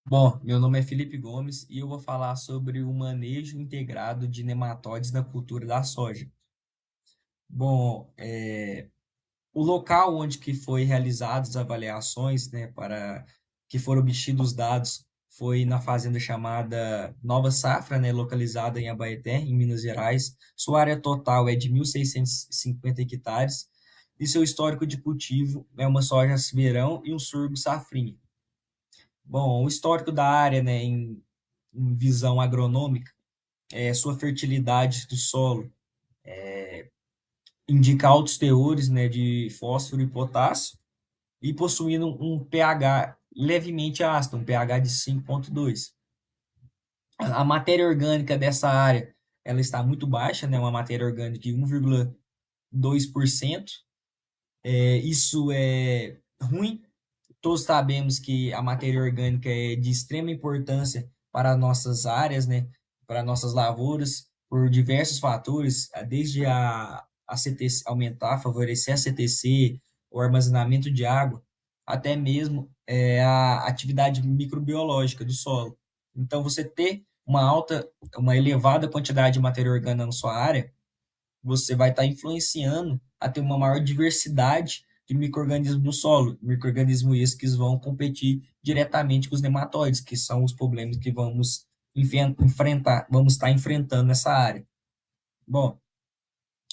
Bom, meu nome é Felipe Gomes e eu vou falar sobre o manejo integrado de nematóides na cultura da soja. Bom, o local onde que foi realizadas as avaliações, né, para que foram obtidos os dados foi na fazenda chamada Nova Safra, né, localizada em Abaeté, em Minas Gerais. Sua área total é de 1.650 hectares e seu histórico de cultivo é uma soja verão e um sorgo safrinha. Bom, o histórico da área, né, em visão agronômica, sua fertilidade do solo indica altos teores, né, de fósforo e potássio e possuindo um pH levemente ácido, um pH de 5,2. A matéria orgânica dessa área ela está muito baixa, né, uma matéria orgânica de 1,2%. Isso é ruim. Todos sabemos que a matéria orgânica é de extrema importância para nossas áreas, né, para nossas lavouras, por diversos fatores, desde a CTC aumentar, favorecer a CTC, o armazenamento de água, até mesmo a atividade microbiológica do solo. Então, você ter uma elevada quantidade de matéria orgânica na sua área, você vai estar influenciando a ter uma maior diversidade de micro-organismos no solo, micro-organismos esses que vão competir diretamente com os nematóides, que são os problemas que vamos estar enfrentando nessa área. Bom,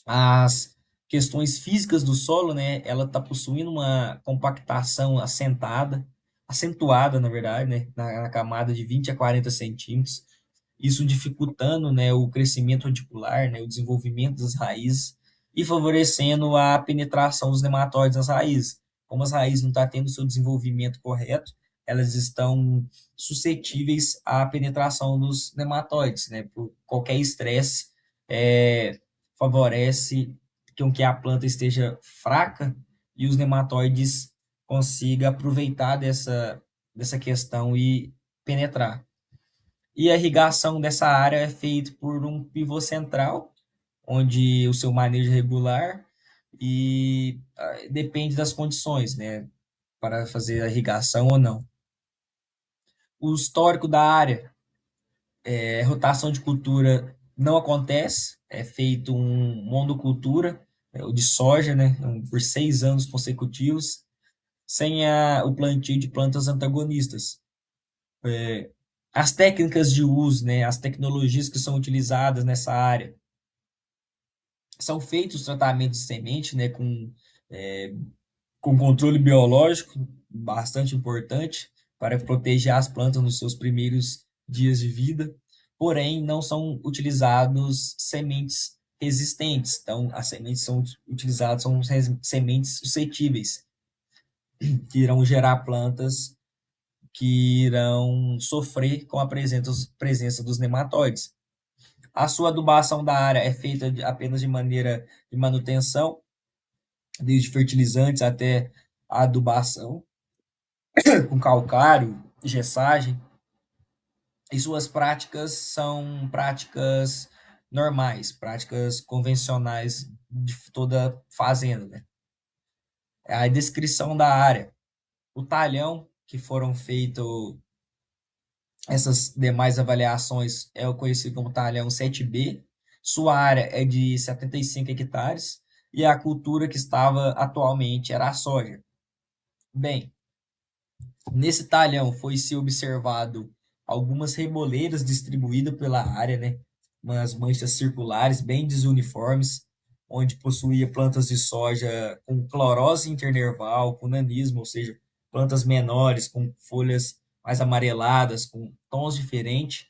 as questões físicas do solo, né, ela está possuindo uma compactação acentuada, na verdade, né, na camada de 20 a 40 centímetros, isso dificultando, né, o crescimento radicular, né, o desenvolvimento das raízes e favorecendo a penetração dos nematóides nas raízes. Como as raízes não estão tendo seu desenvolvimento correto, elas estão suscetíveis à penetração dos nematóides, né, por qualquer estresse favorece com que a planta esteja fraca e os nematóides consigam aproveitar dessa questão e penetrar. E a irrigação dessa área é feita por um pivô central, onde o seu manejo é regular e depende das condições, né, para fazer a irrigação ou não. O histórico da área, rotação de cultura não acontece, é feito um monocultura, o de soja, né, por 6 anos consecutivos, sem o plantio de plantas antagonistas. As técnicas de uso, né, as tecnologias que são utilizadas nessa área, são feitos tratamentos de semente, né, é, com controle biológico, bastante importante, para proteger as plantas nos seus primeiros dias de vida, porém não são utilizados sementes resistentes, então as sementes são utilizadas, são sementes suscetíveis, que irão gerar plantas que irão sofrer com a presença dos nematóides. A sua adubação da área é feita apenas de maneira de manutenção, desde fertilizantes até a adubação, com calcário, gessagem, e suas práticas são práticas normais, práticas convencionais de toda fazenda, né? A descrição da área, o talhão que foram feitos essas demais avaliações é o conhecido como talhão 7B. Sua área é de 75 hectares e a cultura que estava atualmente era a soja. Bem, nesse talhão foi-se observado algumas reboleiras distribuídas pela área, né? Umas manchas circulares bem desuniformes, onde possuía plantas de soja com clorose internerval, com nanismo, ou seja, plantas menores, com folhas mais amareladas, com tons diferentes,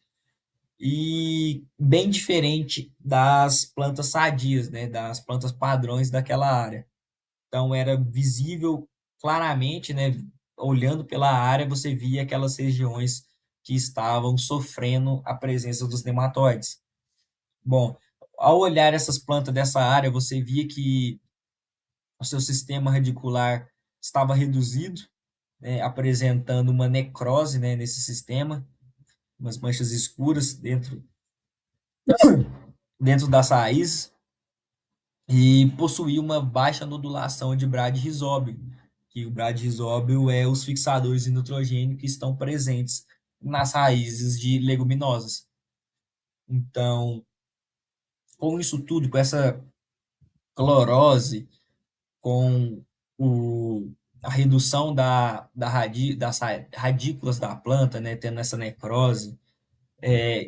e bem diferente das plantas sadias, né? Das plantas padrões daquela área. Então era visível claramente, né, olhando pela área, você via aquelas regiões que estavam sofrendo a presença dos nematóides. Bom, ao olhar essas plantas dessa área, você via que o seu sistema radicular estava reduzido, né, apresentando uma necrose, né, nesse sistema, umas manchas escuras dentro das raízes, e possuía uma baixa nodulação de bradyrhizóbio, que o bradyrhizóbio é os fixadores de nitrogênio que estão presentes nas raízes de leguminosas. Então, com isso tudo, com essa clorose, com o, a redução das radículas da planta, né, tendo essa necrose,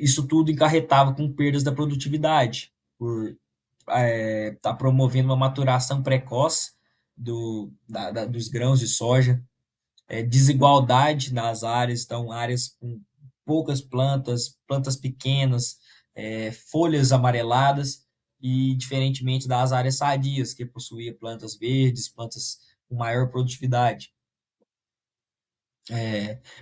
isso tudo encarretava com perdas da produtividade, por estar promovendo uma maturação precoce dos grãos de soja, desigualdade nas áreas, então áreas com poucas plantas, plantas pequenas, folhas amareladas, e diferentemente das áreas sadias, que possuía plantas verdes, plantas com maior produtividade,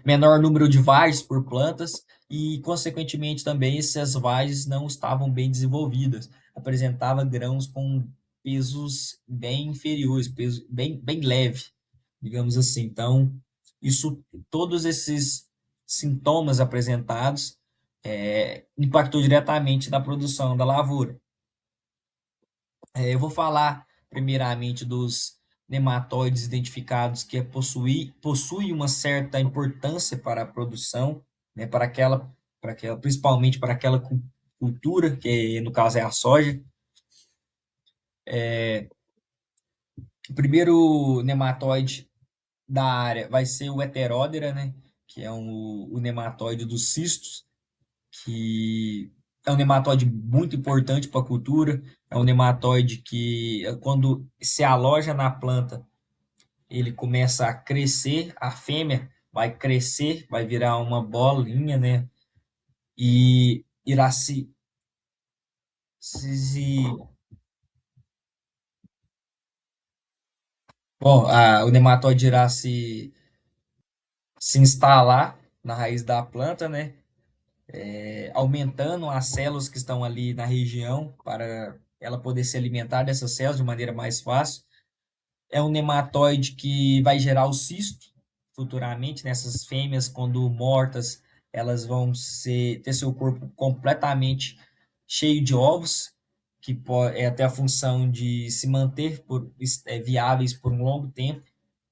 menor número de vagens por plantas e, consequentemente, também essas vagens não estavam bem desenvolvidas, apresentava grãos com pesos bem inferiores, peso bem leve, digamos assim. Então, isso, todos esses sintomas apresentados impactou diretamente na produção da lavoura. Eu vou falar primeiramente dos nematóides identificados que possuem uma certa importância para a produção, né, principalmente para aquela cultura, que no caso é a soja. O primeiro nematóide da área vai ser o Heterodera, né, que é o nematóide dos cistos, que é um nematóide muito importante para a cultura. É um nematóide que, quando se aloja na planta, ele começa a crescer, a fêmea vai crescer, vai virar uma bolinha, né? E irá se bom, o nematóide irá se instalar na raiz da planta, né? Aumentando as células que estão ali na região para ela poder se alimentar dessas células de maneira mais fácil. É um nematóide que vai gerar o cisto futuramente. Nessas fêmeas, quando mortas, elas vão ter seu corpo completamente cheio de ovos, que é até a função de se manter viáveis por um longo tempo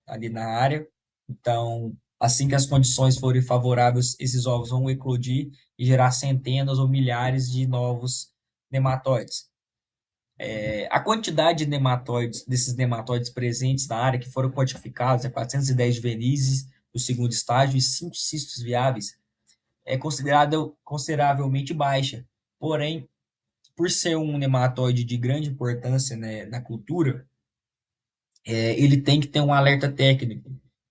ali na área. Então, assim que as condições forem favoráveis, esses ovos vão eclodir e gerar centenas ou milhares de novos nematóides. A quantidade de nematóides, desses nematóides presentes na área, que foram quantificados, 410 juvenis do segundo estágio e 5 cistos viáveis, é considerada consideravelmente baixa. Porém, por ser um nematóide de grande importância, né, na cultura, ele tem que ter um alerta técnico,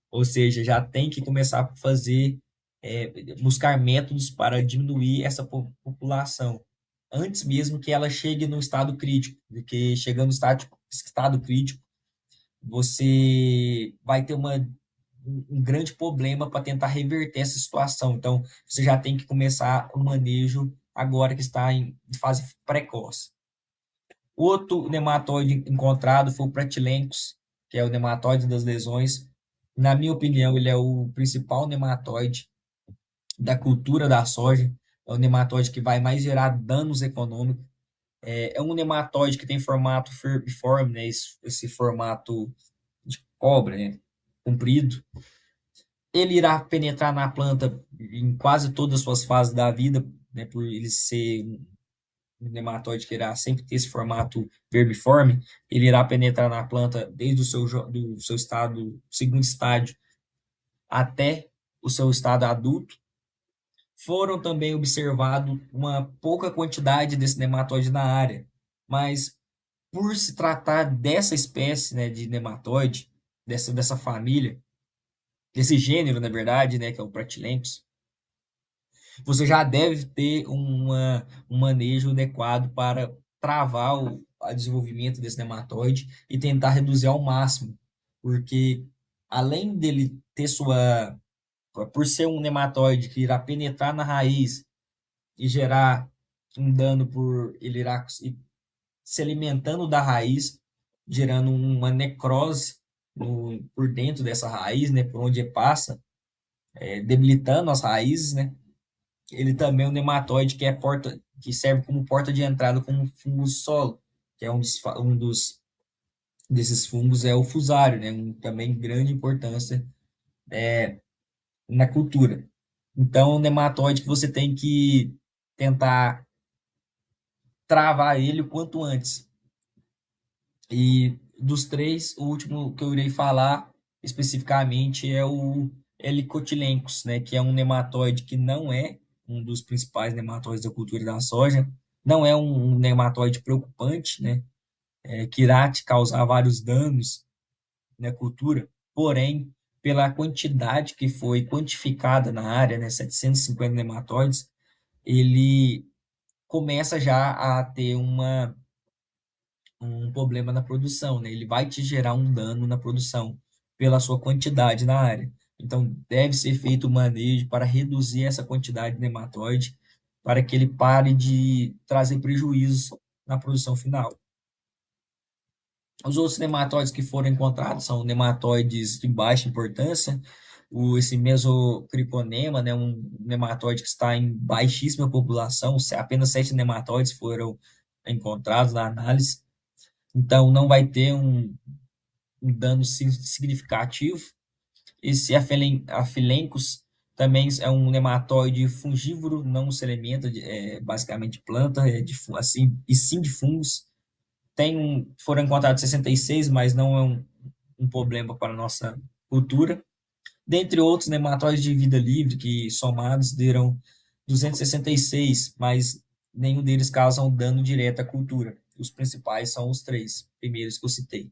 ou seja, já tem que começar a buscar métodos para diminuir essa população, antes mesmo que ela chegue no estado crítico, porque chegando no estado crítico, você vai ter um grande problema para tentar reverter essa situação. Então, você já tem que começar o manejo agora que está em fase precoce. Outro nematóide encontrado foi o Pratilencos, que é o nematóide das lesões. Na minha opinião, ele é o principal nematóide da cultura da soja. É o nematóide que vai mais gerar danos econômicos. É um nematóide que tem formato vermiforme, né? Esse formato de cobra, né? Comprido. Ele irá penetrar na planta em quase todas as suas fases da vida, né? Por ele ser um nematóide que irá sempre ter esse formato vermiforme, ele irá penetrar na planta desde do seu estado, segundo estágio, até o seu estado adulto. Foram também observados uma pouca quantidade desse nematóide na área, mas por se tratar dessa espécie, né, de nematóide, dessa família, desse gênero, na verdade, né, que é o Pratylenchus, você já deve ter um manejo adequado para travar o desenvolvimento desse nematóide e tentar reduzir ao máximo, porque além dele ter por ser um nematóide que irá penetrar na raiz e gerar um dano ele irá se alimentando da raiz, gerando uma necrose por dentro dessa raiz, né, por onde passa, debilitando as raízes, né? Ele também é um nematóide que serve como porta de entrada como fungo solo, que é desses fungos é o fusário, né? Também grande importância na cultura. Então, é um nematóide que você tem que tentar travar ele o quanto antes. E dos três, o último que eu irei falar especificamente é o Helicotylencos, né, que é um nematóide que não é um dos principais nematóides da cultura da soja, não é um nematóide preocupante, né, que irá te causar vários danos na cultura, porém, pela quantidade que foi quantificada na área, né, 750 nematóides, ele começa já a ter um problema na produção, né? Ele vai te gerar um dano na produção pela sua quantidade na área. Então, deve ser feito o manejo para reduzir essa quantidade de nematóide para que ele pare de trazer prejuízos na produção final. Os outros nematóides que foram encontrados são nematóides de baixa importância, esse mesocriponema, né, um nematóide que está em baixíssima população, apenas 7 nematóides foram encontrados na análise, então não vai ter um dano significativo. Esse Aphelenchus também é um nematóide fungívoro, não se alimenta basicamente de planta, assim, e sim de fungos. Foram encontrados 66, mas não é um problema para a nossa cultura. Dentre outros nematóides de vida livre, que somados deram 266, mas nenhum deles causam dano direto à cultura. Os principais são os três primeiros que eu citei.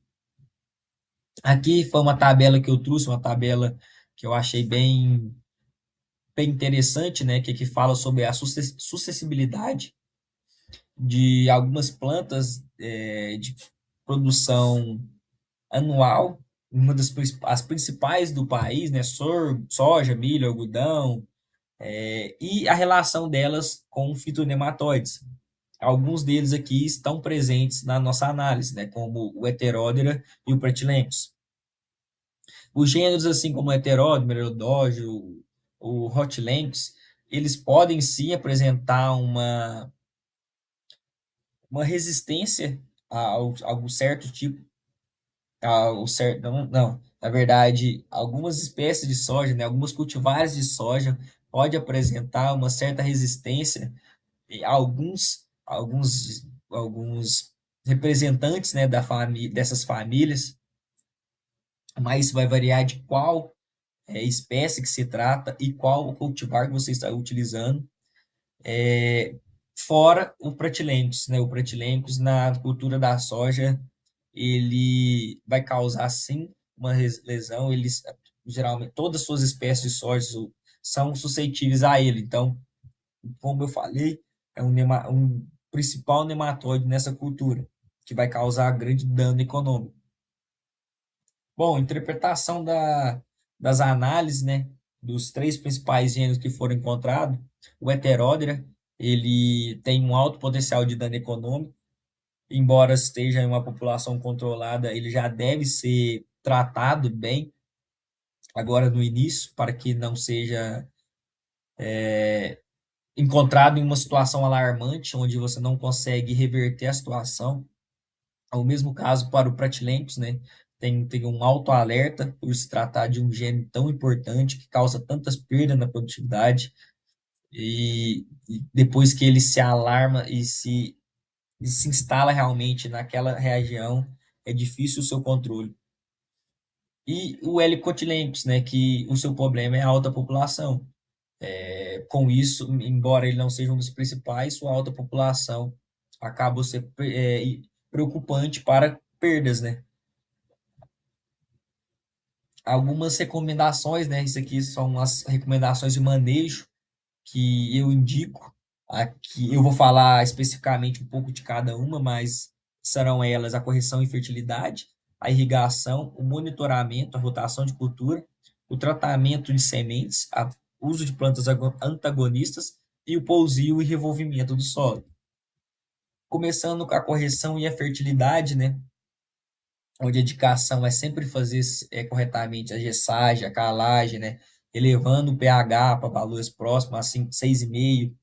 Aqui foi uma tabela que eu trouxe, uma tabela que eu achei bem interessante, né, que fala sobre a sucessibilidade de algumas plantas de produção anual, as principais do país, né, soja, milho, algodão, e a relação delas com fitonematóides. Alguns deles aqui estão presentes na nossa análise, né, como o Heterodera e o Pratylenchus. Os gêneros, assim como o Heteródero, Merodógio, o Rhotilenchus, eles podem sim apresentar uma resistência a algum certo tipo, ao certo, não, na verdade, algumas espécies de soja, né, algumas cultivares de soja pode apresentar uma certa resistência e alguns representantes, né, dessas famílias, mas isso vai variar de qual espécie que se trata e qual cultivar que você está utilizando, é, fora o Pratylenchus, né? O Pratylenchus na cultura da soja, ele vai causar sim uma lesão, eles geralmente todas as suas espécies de soja são suscetíveis a ele. Então, como eu falei, é um principal nematóide nessa cultura, que vai causar grande dano econômico. Bom, interpretação das análises, né, dos três principais gêneros que foram encontrados, o Heterodera, ele tem um alto potencial de dano econômico, embora esteja em uma população controlada, ele já deve ser tratado bem agora no início, para que não seja encontrado em uma situação alarmante, onde você não consegue reverter a situação. É o mesmo caso para o Pratilencos, né? Tem um alto alerta por se tratar de um gene tão importante que causa tantas perdas na produtividade e depois que ele se alarma e se instala realmente naquela região, é difícil o seu controle. E o helicotilencos, né, que o seu problema é a alta população. Com isso, embora ele não seja um dos principais, sua alta população acaba sendo preocupante para perdas, né? Algumas recomendações, né? Isso aqui são as recomendações de manejo que eu indico. Aqui eu vou falar especificamente um pouco de cada uma, mas serão elas a correção e fertilidade, a irrigação, o monitoramento, a rotação de cultura, o tratamento de sementes, o uso de plantas antagonistas e o pousio e revolvimento do solo. Começando com a correção e a fertilidade, né? Onde a indicação é sempre fazer corretamente a gessagem, a calagem, né? Elevando o pH para valores próximos a 6,5,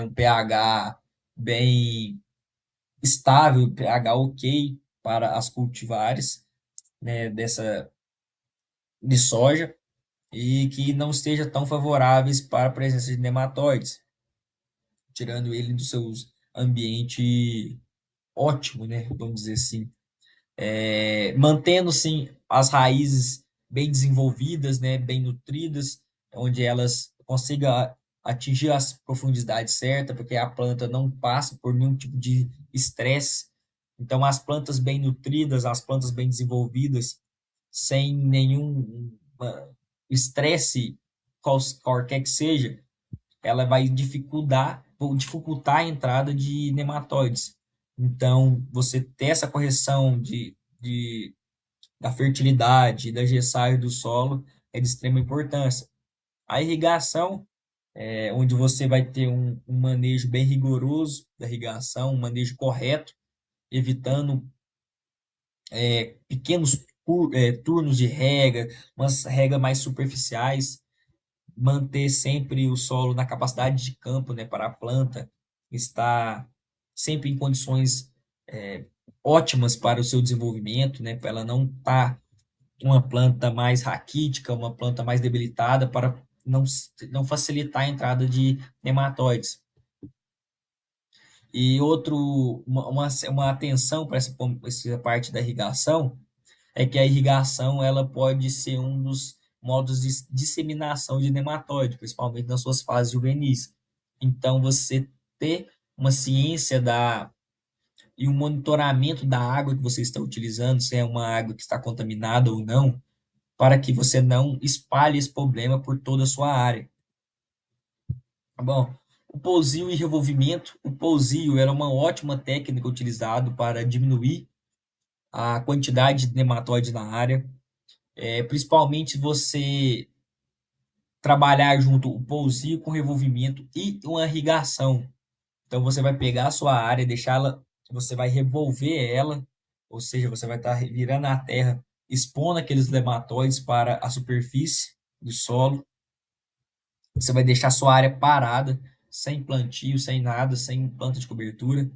um pH bem estável, pH ok para as cultivares, né, de soja. e que não esteja tão favoráveis para a presença de nematóides, tirando ele do seu ambiente ótimo, né? Vamos dizer assim. Mantendo sim as raízes bem desenvolvidas, né, bem nutridas, onde elas consigam atingir as profundidades certas, porque a planta não passa por nenhum tipo de estresse. Então, as plantas bem nutridas, as plantas bem desenvolvidas, sem nenhum estresse, qualquer que seja, ela vai dificultar a entrada de nematóides. Então, você ter essa correção da fertilidade e da gessagem do solo é de extrema importância. A irrigação, onde você vai ter um manejo bem rigoroso da irrigação, um manejo correto, evitando pequenos turnos de rega, umas regas mais superficiais, manter sempre o solo na capacidade de campo, né, para a planta estar sempre em condições ótimas para o seu desenvolvimento, né, para ela não estar uma planta mais raquítica, uma planta mais debilitada, para não facilitar a entrada de nematóides. E uma atenção para essa parte da irrigação é que a irrigação ela pode ser um dos modos de disseminação de nematóide, principalmente nas suas fases juvenis. Então, você ter uma ciência e um monitoramento da água que você está utilizando, se é uma água que está contaminada ou não, para que você não espalhe esse problema por toda a sua área. Tá bom? O pousio e revolvimento. O pousio era uma ótima técnica utilizada para diminuir a quantidade de nematóide na área. Principalmente você trabalhar junto o pousio com revolvimento e uma irrigação. Então você vai pegar a sua área, deixá-la, você vai revolver ela, ou seja, você vai estar virando a terra, expondo aqueles nematóides para a superfície do solo. Você vai deixar a sua área parada, sem plantio, sem nada, sem planta de cobertura.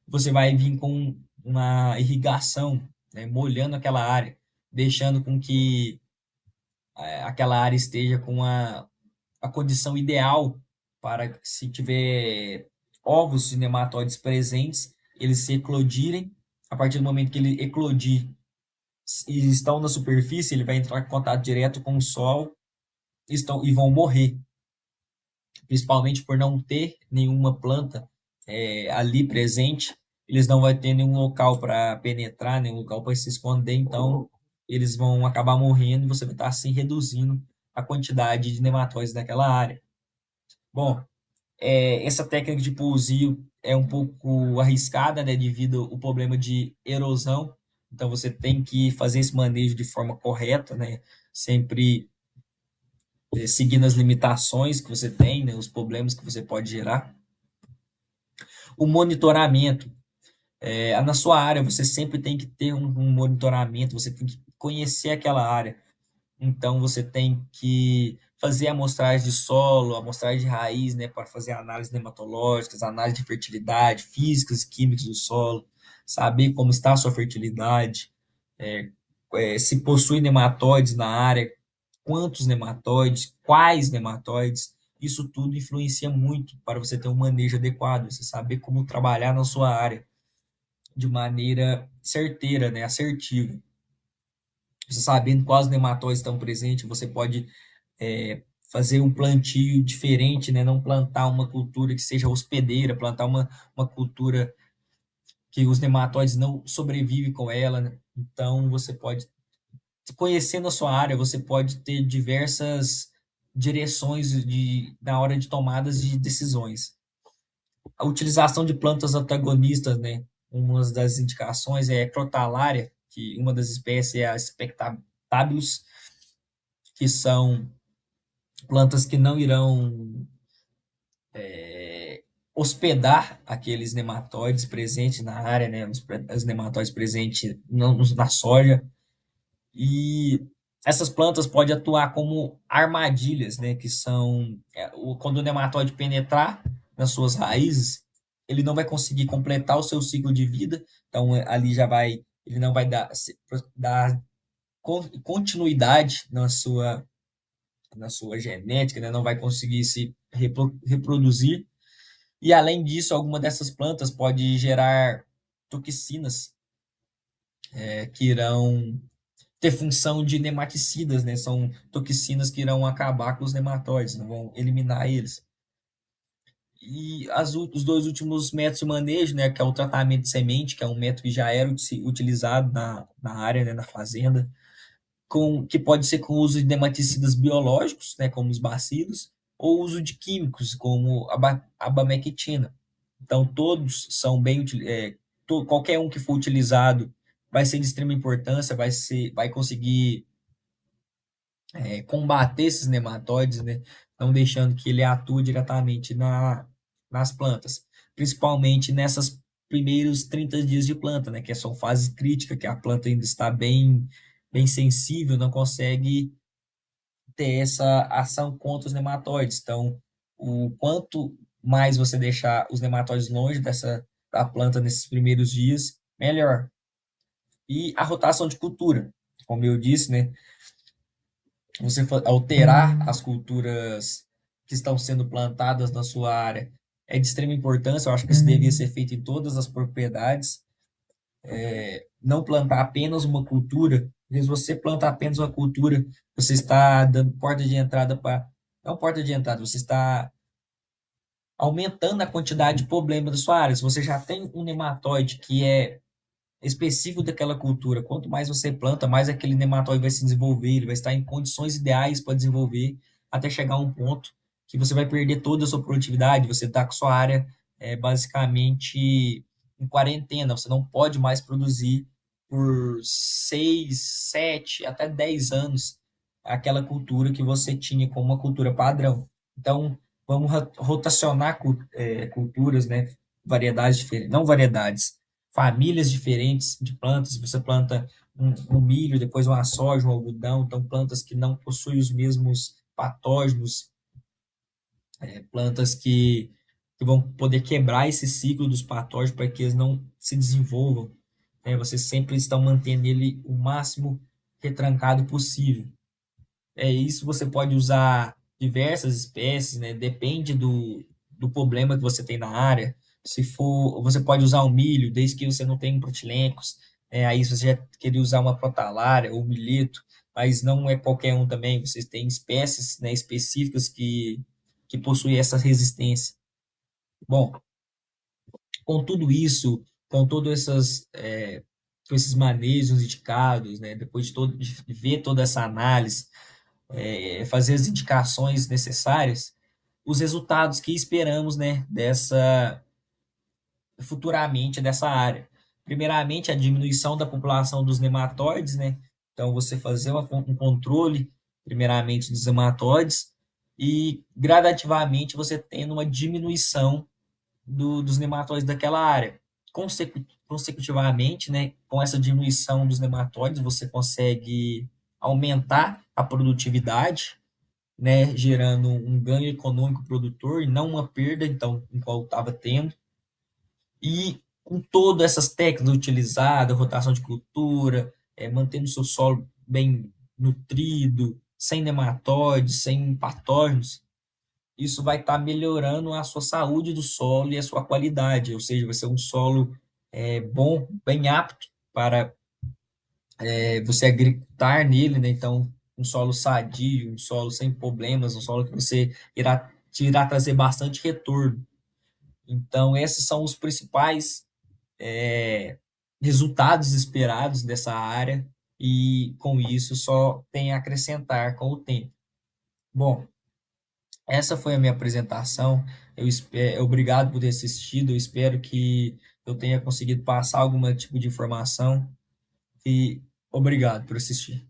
Você vai vir com uma irrigação, né, molhando aquela área, deixando com que aquela área esteja com a condição ideal para, se tiver ovos de nematóides presentes, eles se eclodirem. A partir do momento que ele eclodir e estão na superfície, ele vai entrar em contato direto com o sol e vão morrer, principalmente por não ter nenhuma planta ali presente. Eles não vão ter nenhum local para penetrar, nenhum local para se esconder, então eles vão acabar morrendo e você vai estar assim reduzindo a quantidade de nematóides daquela área. Bom, essa técnica de pousio é um pouco arriscada, né, devido ao problema de erosão. Então você tem que fazer esse manejo de forma correta, né, sempre seguindo as limitações que você tem, né, os problemas que você pode gerar. O monitoramento. Na sua área, você sempre tem que ter um monitoramento, você tem que conhecer aquela área. Então, você tem que fazer amostragem de solo, amostragem de raiz, né, para fazer análises nematológicas, análise de fertilidade, físicas e químicas do solo, saber como está a sua fertilidade, se possui nematóides na área, quantos nematóides, quais nematóides. Isso tudo influencia muito para você ter um manejo adequado, você saber como trabalhar na sua área de maneira certeira, né, assertiva. Você sabendo quais nematóides estão presentes, você pode fazer um plantio diferente, né? Não plantar uma cultura que seja hospedeira, plantar uma cultura que os nematóides não sobrevivem com ela, né? Então, você pode, conhecendo a sua área, você pode ter diversas direções na hora de tomadas de decisões. A utilização de plantas antagonistas, né? Uma das indicações é crotalária, que uma das espécies é a Spectabilis, que são plantas que não irão hospedar aqueles nematóides presentes na área, né? Os nematóides presentes na soja. E essas plantas podem atuar como armadilhas, né? Que são quando o nematóide penetrar nas suas raízes, ele não vai conseguir completar o seu ciclo de vida. Então ali já vai, ele não vai dar continuidade na sua genética, né? Não vai conseguir se reproduzir. E além disso, alguma dessas plantas pode gerar toxinas, que irão ter função de nematicidas, né? São toxinas que irão acabar com os nematóides, não vão eliminar eles. E os dois últimos métodos de manejo, né, que é o tratamento de semente, que é um método que já era utilizado na área, né, na fazenda, que pode ser com o uso de nematicidas biológicos, né, como os bacilos, ou uso de químicos, como a abamectina. Então, todos são qualquer um que for utilizado vai ser de extrema importância, vai conseguir combater esses nematóides, né? Não deixando que ele atue diretamente nas plantas, principalmente nessas primeiros 30 dias de planta, né? Que são fases críticas, que a planta ainda está bem sensível, não consegue ter essa ação contra os nematóides. Então, o quanto mais você deixar os nematóides longe da planta nesses primeiros dias, melhor. E a rotação de cultura, como eu disse, né? Você alterar as culturas que estão sendo plantadas na sua área é de extrema importância. Eu acho que isso devia ser feito em todas as propriedades. Não plantar apenas uma cultura, porque se você planta apenas uma cultura, você está dando porta de entrada para. Não porta de entrada, você está aumentando a quantidade de problema da sua área. Se você já tem um nematóide que é específico daquela cultura. Quanto mais você planta, mais aquele nematóide vai se desenvolver, ele vai estar em condições ideais para desenvolver, até chegar a um ponto que você vai perder toda a sua produtividade, você está com sua área basicamente em quarentena, você não pode mais produzir por 6, 7, até 10 anos aquela cultura que você tinha como uma cultura padrão. Então, vamos rotacionar culturas, né? Variedades diferentes, não variedades, famílias diferentes de plantas. Você planta um milho, depois uma soja, um algodão, então plantas que não possuem os mesmos patógenos, plantas que vão poder quebrar esse ciclo dos patógenos para que eles não se desenvolvam. Né? Você sempre está mantendo ele o máximo retrancado possível. Isso você pode usar diversas espécies, né? Depende do problema que você tem na área. Se for, você pode usar o milho, desde que você não tenha protilencos. Aí se você já queria usar uma protalária ou milheto, mas não é qualquer um também. Vocês têm espécies, né, específicas que possuem essa resistência. Bom, com tudo isso, com todos com esses manejos indicados, né, depois de ver toda essa análise, fazer as indicações necessárias, os resultados que esperamos, né, futuramente dessa área. Primeiramente, a diminuição da população dos nematóides, né? Então, você fazer um controle, primeiramente, dos nematóides e gradativamente você tendo uma diminuição dos nematóides daquela área. Consecutivamente, né, com essa diminuição dos nematóides, você consegue aumentar a produtividade, né, gerando um ganho econômico para o produtor e não uma perda, então, em qual estava tendo. E com todas essas técnicas utilizadas, rotação de cultura, mantendo o seu solo bem nutrido, sem nematóides, sem patógenos, isso vai estar melhorando a sua saúde do solo e a sua qualidade, ou seja, vai ser um solo bom, bem apto para você agricultar nele, né? Então, um solo sadio, um solo sem problemas, um solo que você irá trazer bastante retorno. Então, esses são os principais resultados esperados dessa área e, com isso, só tem a acrescentar com o tempo. Bom, essa foi a minha apresentação. Obrigado por ter assistido. Eu espero que eu tenha conseguido passar algum tipo de informação e obrigado por assistir.